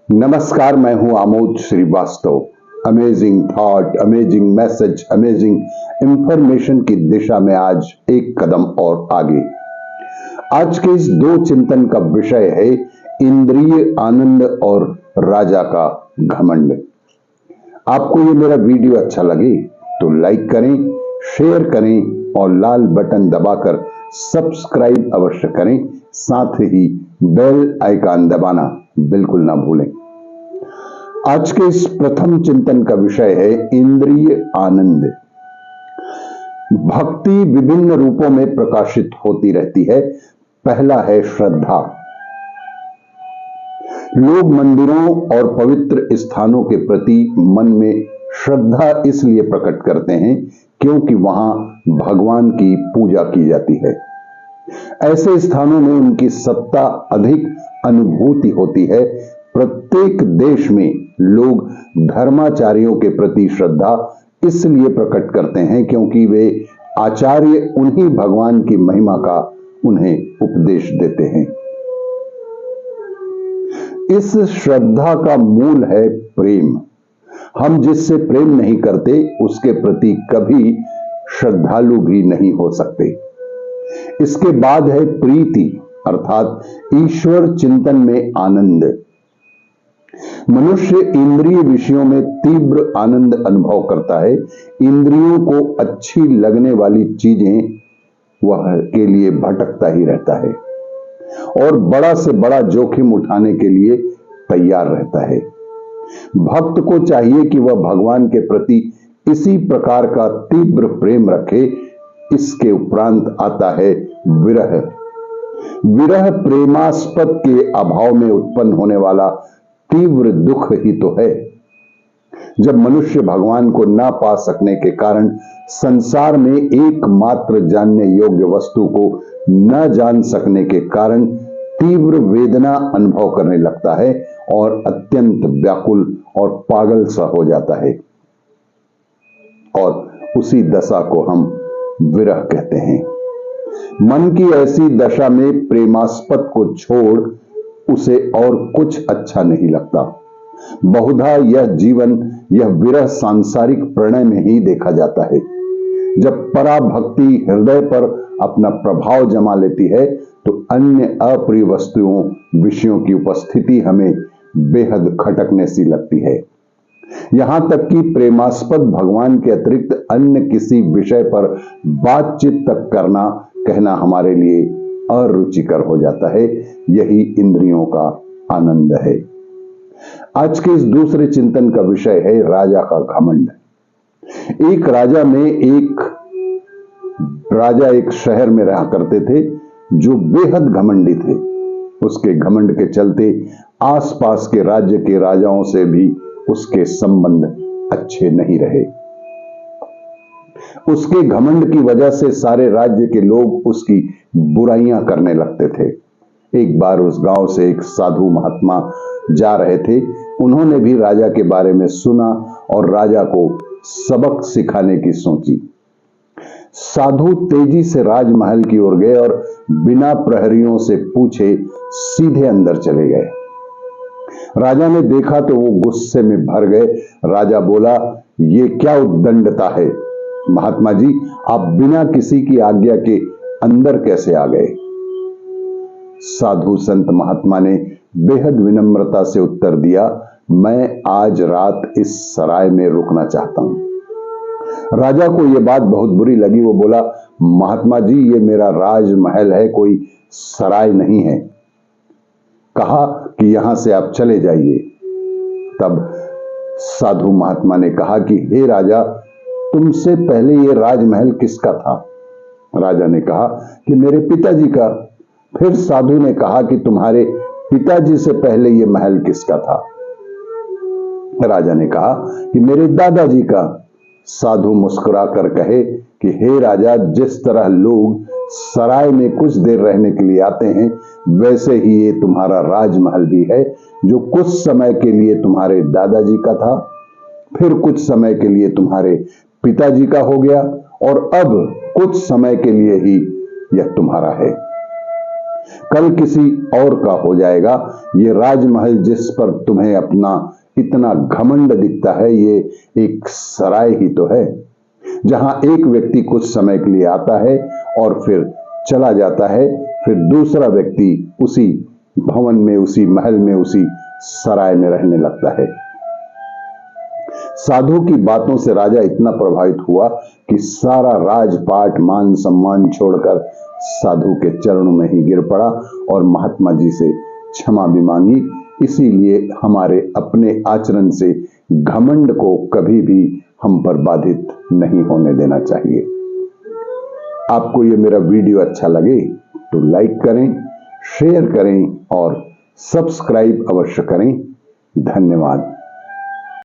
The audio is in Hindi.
नमस्कार, मैं हूं Amod Shrivastava. Amazing thought, amazing message, amazing information की दिशा में आज एक कदम और आगे। आज के इस दो चिंतन का विषय है इंद्रिय आनंद और राजा का घमंड। आपको ये मेरा वीडियो अच्छा लगे तो लाइक करें, शेयर करें और लाल बटन दबाकर सब्सक्राइब अवश्य करें। साथ ही बेल आइकन दबाना बिल्कुल ना भूलें। आज के इस प्रथम चिंतन का विषय है इंद्रिय आनंद। भक्ति विभिन्न रूपों में प्रकाशित होती रहती है। पहला है श्रद्धा। लोग मंदिरों और पवित्र स्थानों के प्रति मन में श्रद्धा इसलिए प्रकट करते हैं क्योंकि वहां भगवान की पूजा की जाती है। ऐसे स्थानों में उनकी सत्ता अधिक अनुभूति होती है। प्रत्येक देश में लोग धर्माचार्यों के प्रति श्रद्धा इसलिए प्रकट करते हैं क्योंकि वे आचार्य उन्हीं भगवान की महिमा का उन्हें उपदेश देते हैं। इस श्रद्धा का मूल है प्रेम। हम जिससे प्रेम नहीं करते उसके प्रति कभी श्रद्धालु भी नहीं हो सकते। इसके बाद है प्रीति, अर्थात ईश्वर चिंतन में आनंद। मनुष्य इंद्रिय विषयों में तीव्र आनंद अनुभव करता है। इंद्रियों को अच्छी लगने वाली चीजें वह के लिए भटकता ही रहता है और बड़ा से बड़ा जोखिम उठाने के लिए तैयार रहता है। भक्त को चाहिए कि वह भगवान के प्रति इसी प्रकार का तीव्र प्रेम रखे। इसके उपरांत आता है विरह। विरह प्रेमास्पद के अभाव में उत्पन्न होने वाला तीव्र दुख ही तो है। जब मनुष्य भगवान को ना पा सकने के कारण संसार में एकमात्र जानने योग्य वस्तु को न जान सकने के कारण तीव्र वेदना अनुभव करने लगता है और अत्यंत व्याकुल और पागल सा हो जाता है, और उसी दशा को हम विरह कहते हैं। मन की ऐसी दशा में प्रेमास्पद को छोड़ उसे और कुछ अच्छा नहीं लगता। बहुधा यह जीवन, यह विरह सांसारिक प्रणय में ही देखा जाता है। जब पराभक्ति हृदय पर अपना प्रभाव जमा लेती है तो अन्य अप्रिय वस्तुओं, विषयों की उपस्थिति हमें बेहद खटकने सी लगती है। यहां तक कि प्रेमास्पद भगवान के अतिरिक्त अन्य किसी विषय पर बातचीत तक करना, कहना हमारे लिए अरुचिकर हो जाता है। यही इंद्रियों का आनंद है। आज के इस दूसरे चिंतन का विषय है राजा का घमंड। एक राजा एक शहर में रहा करते थे जो बेहद घमंडी थे। उसके घमंड के चलते आसपास के राज्य के राजाओं से भी उसके संबंध अच्छे नहीं रहे। उसके घमंड की वजह से सारे राज्य के लोग उसकी बुराइयां करने लगते थे। एक बार उस गांव से एक साधु महात्मा जा रहे थे। उन्होंने भी राजा के बारे में सुना और राजा को सबक सिखाने की सोची। साधु तेजी से राजमहल की ओर गए और बिना प्रहरियों से पूछे सीधे अंदर चले गए। राजा ने देखा तो वो गुस्से में भर गए। राजा बोला, ये क्या उद्दंडता है? महात्मा जी, आप बिना किसी की आज्ञा के अंदर कैसे आ गए? साधु संत महात्मा ने बेहद विनम्रता से उत्तर दिया, मैं आज रात इस सराय में रुकना चाहता हूं। राजा को यह बात बहुत बुरी लगी। वो बोला, महात्मा जी, ये मेरा राजमहल है, कोई सराय नहीं है। कहा कि यहां से आप चले जाइए। तब साधु महात्मा ने कहा कि हे राजा, तुमसे पहले ये राजमहल किसका था? राजा ने कहा कि मेरे पिताजी का। फिर साधु ने कहा कि तुम्हारे पिताजी से पहले ये महल किसका था? राजा ने कहा कि मेरे दादाजी का। साधु मुस्कुराकर कहे कि हे राजा, जिस तरह लोग सराय में कुछ देर रहने के लिए आते हैं, वैसे ही ये तुम्हारा राजमहल भी है, जो कुछ समय के लिए तुम्हारे दादाजी का था, फिर कुछ समय के लिए तुम्हारे पिताजी का हो गया और अब कुछ समय के लिए ही यह तुम्हारा है। कल किसी और का हो जाएगा। ये राजमहल जिस पर तुम्हें अपना इतना घमंड दिखता है, ये एक सराय ही तो है, जहां एक व्यक्ति कुछ समय के लिए आता है और फिर चला जाता है, फिर दूसरा व्यक्ति उसी भवन में, उसी महल में, उसी सराय में रहने लगता है। साधु की बातों से राजा इतना प्रभावित हुआ कि सारा राजपाट, मान सम्मान छोड़कर साधु के चरणों में ही गिर पड़ा और महात्मा जी से क्षमा भी मांगी। इसीलिए हमारे अपने आचरण से घमंड को कभी भी हम पर बाधित नहीं होने देना चाहिए। आपको ये मेरा वीडियो अच्छा लगे तो लाइक करें, शेयर करें और सब्सक्राइब अवश्य करें। धन्यवाद।